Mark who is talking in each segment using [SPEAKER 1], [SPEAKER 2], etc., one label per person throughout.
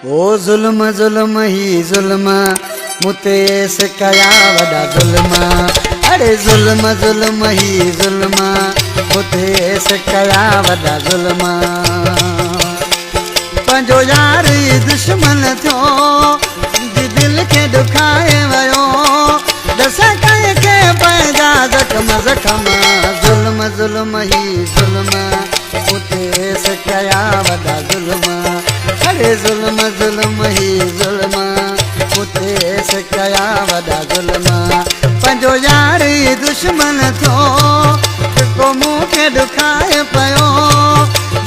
[SPEAKER 1] ओ जुल्म जुल्म ही जुल्म मुतेस कया वडा जुल्म। अरे जुल्म जुल्म ही जुल्म मुतेस कया वडा जुल्म। पंजो यार ही दुश्मन थियो दिल के दुखाए वयो दस कई के पैदा जख्म जख्म। जुल्म जुल्म ही जुल्म मुतेस कया वडा जुल्म। अरे जुल्म जुल्म ही जुल्म मुतेस कया वडा जुल्म। पंजो यार ही दुश्मन थियो को मुंह के दुखाए पयो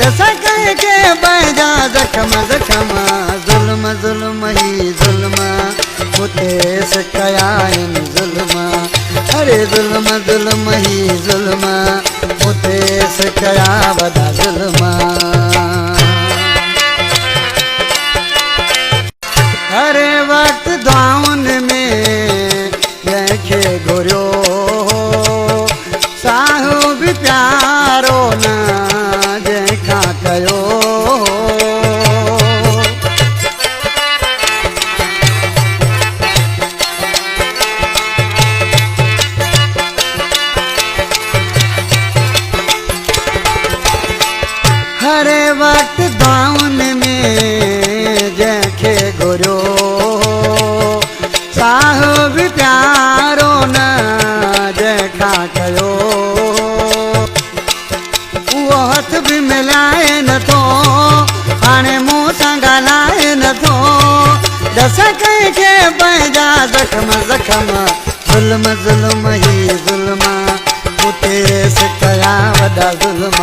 [SPEAKER 1] दस कई के पैदा जख्म जख्म। जुल्म जुल्म ही जुल्म मुतेस कया जुल्म। अरे जुल्म जुल्म ही जुल्म मुतेस कया वडा जुल्म। अरे वक्त दाउन में जंहिंखे घुरियो साहु बि प्यारो न जंहिंखां कयो। हरे वक्त दाउन में जंहिंखे घुरियो साहु बि प्यारो न जंहिंखां कयो। उहो हथ बि मिलाए नथो हाणे मूं सां ॻाल्हाए नथो दस कंहिंखे पंहिंजा जख्म जख्म। ज़ुल्म ज़ुल्म ही ज़ुल्म मुतेस कया वॾा ज़ुल्म।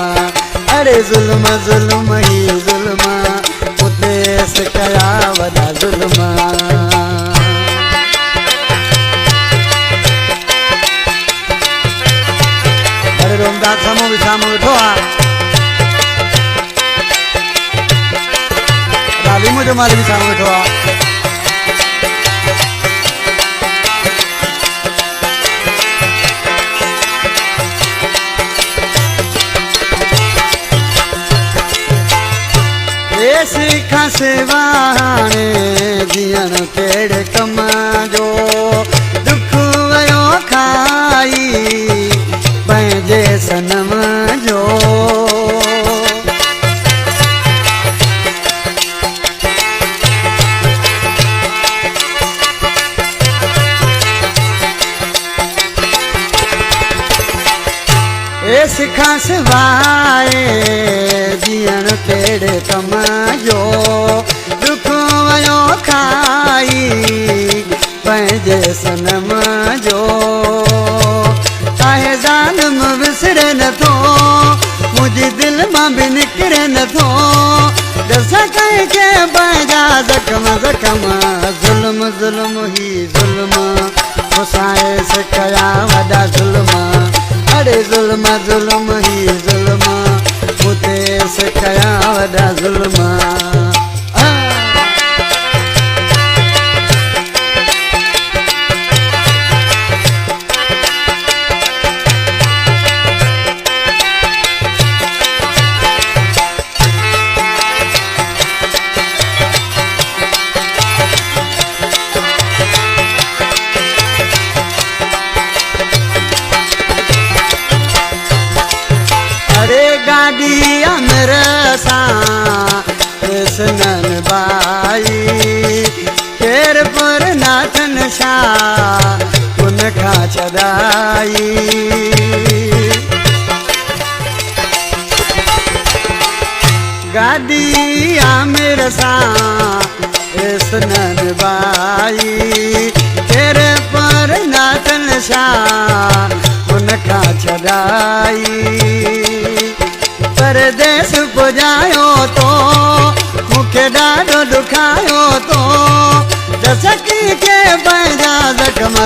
[SPEAKER 1] अरे ज़ुल्म ज़ुल्म ही ज़ुल्म मुतेस कया वॾा ज़ुल्म। अरे रोमदास साम्हूं बि साम्हूं वेठो आहे लाली मुंहिंजो माल बि साम्हूं वेठो आहे। सिखा सिवा हाणे जीअण कहिड़े कम जो दुख वयो खाई पंहिंजे सनम जो। ए सिखा सिवाए जीअण कहिड़े कम जो दुख वयो खाई पंहिंजे सनम जो। आहे ज़ालिम विसरे नथो मुंहिंजी दिलि मां बि निकिरे नथो दस कंहिंखे पंहिंजा जख्म जख्म। ज़ुल्म ज़ुल्म ही ज़ुल्म मुसाइस कया वॾा ज़ुल्म। अरे ज़ुल्म ज़ुल्म ही ज़ुल्म मुतेस कया वॾा ज़ुल्म। गाड़ी अमर सां कृष्णन बाई केर पर नाथन शाह उन खां छॾाई। गाड़ी आमिर सां कृष्णन बाई केर पर नाथन शाह उन खां छॾाई। परदेस पुॼायो तो मूंखे ॾाढो दुखायो तो दस कंहिंखे पंहिंजा जख्म